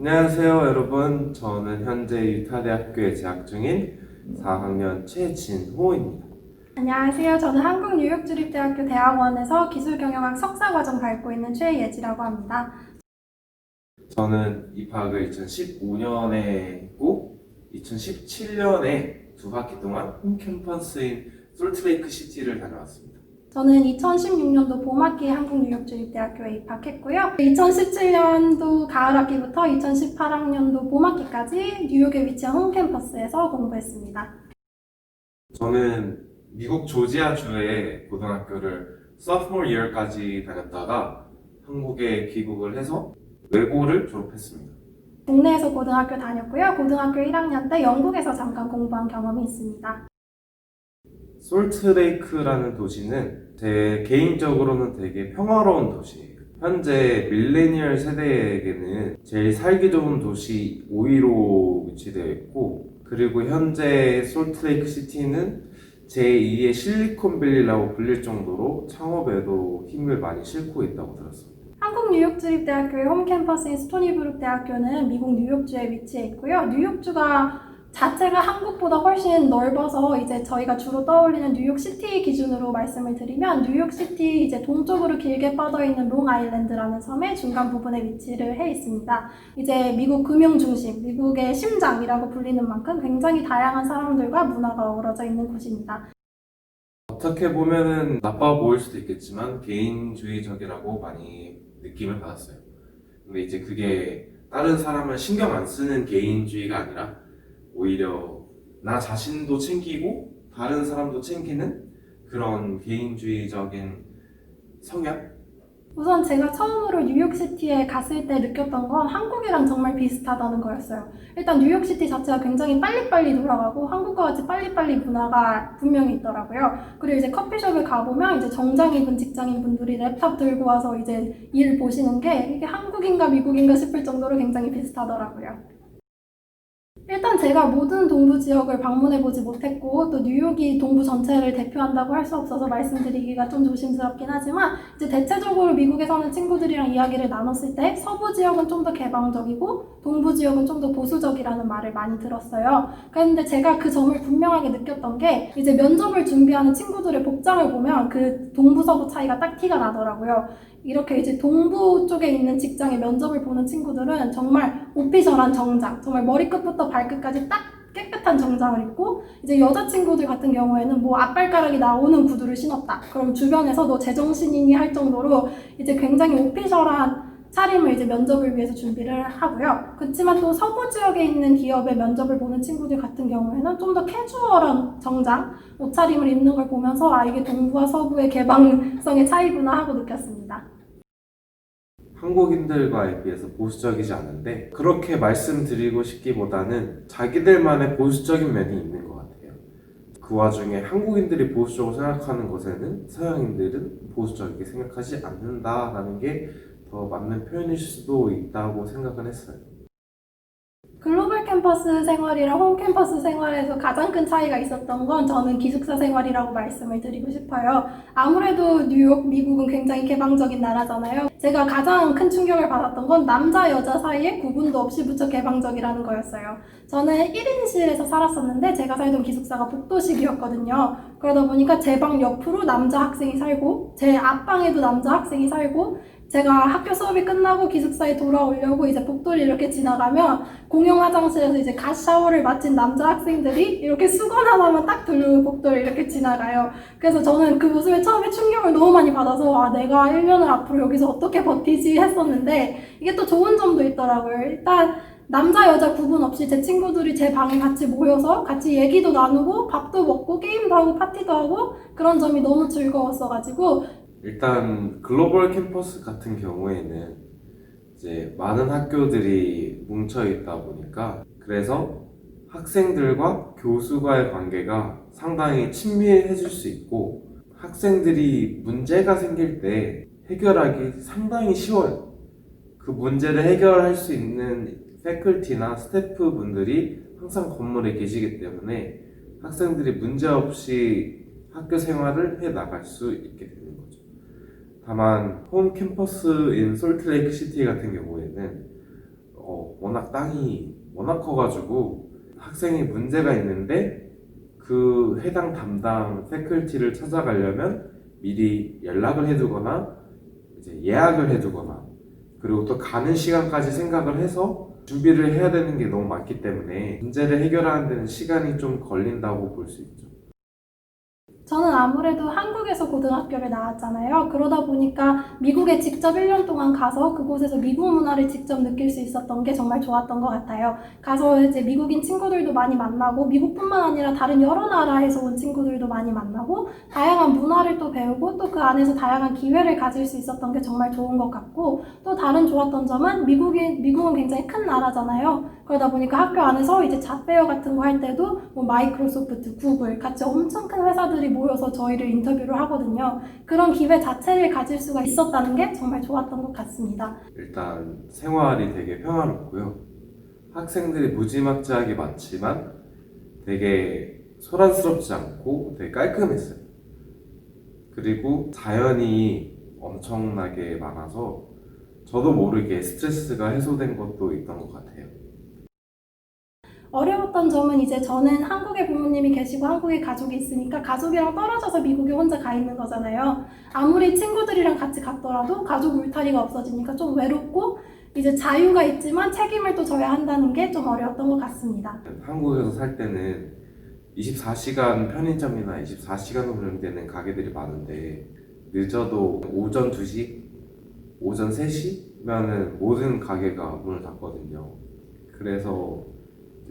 안녕하세요, 여러분. 저는 현재 유타대학교에 재학 중인 4학년 최진호입니다. 안녕하세요. 저는 한국뉴욕주립대학교 대학원에서 기술경영학 석사과정 밟고 있는 최예지라고 합니다. 저는 입학을 2015년에 했고 2017년에 두 학기 동안 홈캠퍼스인 솔트레이크 시티를 다녀왔습니다. 저는 2016년도 봄학기에 한국뉴욕주립대학교에 입학했고요. 2017년도 가을학기부터 2018학년도 봄학기까지 뉴욕에 위치한 홈캠퍼스에서 공부했습니다. 저는 미국 조지아주의 고등학교를 sophomore year까지 다녔다가 한국에 귀국을 해서 외고를 졸업했습니다. 국내에서 고등학교 다녔고요. 고등학교 1학년 때 영국에서 잠깐 공부한 경험이 있습니다. 솔트레이크라는 도시는 제 개인적으로는 되게 평화로운 도시예요. 현재 밀레니얼 세대에게는 제일 살기 좋은 도시 5위로 위치되어 있고, 그리고 현재 솔트레이크 시티는 제2의 실리콘밸리라고 불릴 정도로 창업에도 힘을 많이 싣고 있다고 들었습니다. 한국뉴욕주립대학교의 홈캠퍼스인 스토니브룩 대학교는 미국 뉴욕주에 위치해 있고요. 뉴욕주가 자체가 한국보다 훨씬 넓어서 이제 저희가 주로 떠올리는 뉴욕시티 기준으로 말씀을 드리면 뉴욕시티 이제 동쪽으로 길게 뻗어 있는 롱아일랜드라는 섬의 중간 부분에 위치를 해 있습니다. 이제 미국 금융 중심, 미국의 심장이라고 불리는 만큼 굉장히 다양한 사람들과 문화가 어우러져 있는 곳입니다. 어떻게 보면은 나빠 보일 수도 있겠지만 개인주의적이라고 많이 느낌을 받았어요. 근데 이제 그게 다른 사람을 신경 안 쓰는 개인주의가 아니라 오히려 나 자신도 챙기고 다른 사람도 챙기는 그런 개인주의적인 성향? 우선 제가 처음으로 뉴욕시티에 갔을 때 느꼈던 건 한국이랑 정말 비슷하다는 거였어요. 일단 뉴욕시티 자체가 굉장히 빨리빨리 돌아가고 한국과 같이 빨리빨리 문화가 분명히 있더라고요. 그리고 이제 커피숍에 가보면 이제 정장 입은 직장인 분들이 랩탑 들고 와서 이제 일 보시는 게 이게 한국인가 미국인가 싶을 정도로 굉장히 비슷하더라고요. 일단 제가 모든 동부 지역을 방문해보지 못했고 또 뉴욕이 동부 전체를 대표한다고 할 수 없어서 말씀드리기가 좀 조심스럽긴 하지만 이제 대체적으로 미국에 사는 친구들이랑 이야기를 나눴을 때 서부 지역은 좀 더 개방적이고 동부 지역은 좀 더 보수적이라는 말을 많이 들었어요. 그런데 제가 그 점을 분명하게 느꼈던 게 이제 면접을 준비하는 친구들의 복장을 보면 그 동부 서부 차이가 딱 티가 나더라고요. 이렇게 이제 동부 쪽에 있는 직장에 면접을 보는 친구들은 정말 오피셜한 정장, 정말 머리끝부터 발끝까지 딱 깨끗한 정장을 입고 이제 여자친구들 같은 경우에는 뭐 앞발가락이 나오는 구두를 신었다. 그럼 주변에서 너 제정신이니 할 정도로 이제 굉장히 오피셜한 차림을 이제 면접을 위해서 준비를 하고요. 그렇지만 또 서부 지역에 있는 기업의 면접을 보는 친구들 같은 경우에는 좀 더 캐주얼한 정장, 옷차림을 입는 걸 보면서 아 이게 동부와 서부의 개방성의 차이구나 하고 느꼈습니다. 한국인들과에 비해서 보수적이지 않은데 그렇게 말씀드리고 싶기보다는 자기들만의 보수적인 면이 있는 것 같아요. 그 와중에 한국인들이 보수적으로 생각하는 것에는 서양인들은 보수적이게 생각하지 않는다라는 게 더 맞는 표현일 수도 있다고 생각은 했어요. 글로벌 캠퍼스 생활이랑 홈 캠퍼스 생활에서 가장 큰 차이가 있었던 건 저는 기숙사 생활이라고 말씀을 드리고 싶어요. 아무래도 뉴욕, 미국은 굉장히 개방적인 나라잖아요. 제가 가장 큰 충격을 받았던 건 남자, 여자 사이에 구분도 없이 무척 개방적이라는 거였어요. 저는 1인실에서 살았었는데 제가 살던 기숙사가 복도식이었거든요. 그러다 보니까 제 방 옆으로 남자 학생이 살고 제 앞방에도 남자 학생이 살고 제가 학교 수업이 끝나고 기숙사에 돌아오려고 이제 복도를 이렇게 지나가면 공용 화장실에서 이제 갓 샤워를 마친 남자 학생들이 이렇게 수건 하나만 딱 들고 복도를 이렇게 지나가요. 그래서 저는 그 모습에 처음에 충격을 너무 많이 받아서 아 내가 1년을 앞으로 여기서 어떻게 버티지 했었는데 이게 또 좋은 점도 있더라고요. 일단 남자 여자 구분 없이 제 친구들이 제 방에 같이 모여서 같이 얘기도 나누고 밥도 먹고 게임도 하고 파티도 하고 그런 점이 너무 즐거웠어가지고 일단 글로벌 캠퍼스 같은 경우에는 이제 많은 학교들이 뭉쳐 있다 보니까 그래서 학생들과 교수와의 관계가 상당히 친밀해질 수 있고 학생들이 문제가 생길 때 해결하기 상당히 쉬워요. 그 문제를 해결할 수 있는 패컬티나 스태프분들이 항상 건물에 계시기 때문에 학생들이 문제없이 학교 생활을 해 나갈 수 있게 되는 거죠. 다만 홈 캠퍼스인 솔트레이크 시티 같은 경우에는 워낙 땅이 워낙 커가지고 학생이 문제가 있는데 그 해당 담당 패컬티를 찾아가려면 미리 연락을 해두거나 이제 예약을 해두거나 그리고 또 가는 시간까지 생각을 해서 준비를 해야 되는 게 너무 많기 때문에 문제를 해결하는 데는 시간이 좀 걸린다고 볼 수 있죠. 저는 아무래도 한국에서 고등학교를 나왔잖아요. 그러다 보니까 미국에 직접 1년 동안 가서 그곳에서 미국 문화를 직접 느낄 수 있었던 게 정말 좋았던 것 같아요. 가서 이제 미국인 친구들도 많이 만나고 미국뿐만 아니라 다른 여러 나라에서 온 친구들도 많이 만나고 다양한 문화를 또 배우고 또 그 안에서 다양한 기회를 가질 수 있었던 게 정말 좋은 것 같고 또 다른 좋았던 점은 미국은 굉장히 큰 나라잖아요. 그러다 보니까 학교 안에서 이제 잡페어 같은 거 할 때도 뭐 마이크로소프트, 구글 같이 엄청 큰 회사들이 모여서 저희를 인터뷰를 하거든요. 그런 기회 자체를 가질 수가 있었다는 게 정말 좋았던 것 같습니다. 일단 생활이 되게 평화롭고요. 학생들이 무지막지하게 많지만 되게 소란스럽지 않고 되게 깔끔했어요. 그리고 자연이 엄청나게 많아서 저도 모르게 스트레스가 해소된 것도 있던 것 같아요. 어려웠던 점은 이제 저는 한국에 부모님이 계시고 한국에 가족이 있으니까 가족이랑 떨어져서 미국에 혼자 가 있는 거잖아요. 아무리 친구들이랑 같이 갔더라도 가족 울타리가 없어지니까 좀 외롭고 이제 자유가 있지만 책임을 또 져야 한다는 게 좀 어려웠던 것 같습니다. 한국에서 살 때는 24시간 편의점이나 24시간으로 운영되는 가게들이 많은데 늦어도 오전 2시, 오전 3시면은 모든 가게가 문을 닫거든요. 그래서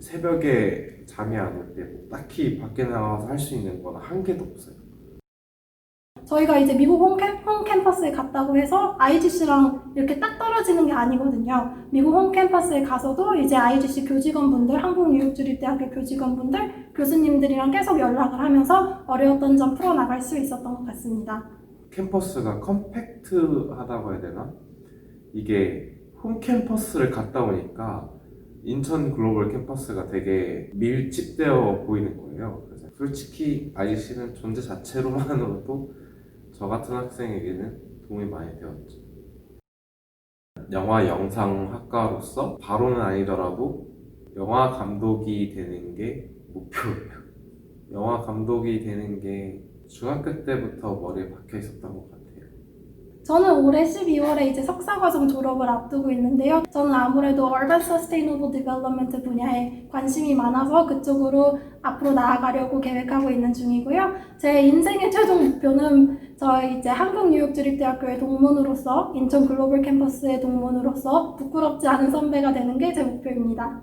새벽에 잠이 안 올 때 딱히 밖에 나가서 할 수 있는 건 한 개도 없어요. 저희가 이제 미국 홈캠퍼스에 갔다고 해서 IGC랑 이렇게 딱 떨어지는 게 아니거든요. 미국 홈캠퍼스에 가서도 이제 IGC 교직원분들, 한국뉴욕주립대학교 교직원분들, 교수님들이랑 계속 연락을 하면서 어려웠던 점 풀어나갈 수 있었던 것 같습니다. 캠퍼스가 컴팩트하다고 해야 되나? 이게 홈캠퍼스를 갔다 오니까 인천 글로벌 캠퍼스가 되게 밀집되어 보이는 거예요. 그래서 솔직히 IGC는 존재 자체로만으로도 저 같은 학생에게는 도움이 많이 되었죠. 영화 영상학과로서 바로는 아니더라도 영화 감독이 되는 게 목표예요. 영화 감독이 되는 게 중학교 때부터 머리에 박혀 있었던 것 같아요. 저는 올해 12월에 이제 석사과정 졸업을 앞두고 있는데요. 저는 아무래도 Urban Sustainable Development 분야에 관심이 많아서 그쪽으로 앞으로 나아가려고 계획하고 있는 중이고요. 제 인생의 최종 목표는 저희 이제 한국뉴욕주립대학교의 동문으로서 인천 글로벌 캠퍼스의 동문으로서 부끄럽지 않은 선배가 되는 게 제 목표입니다.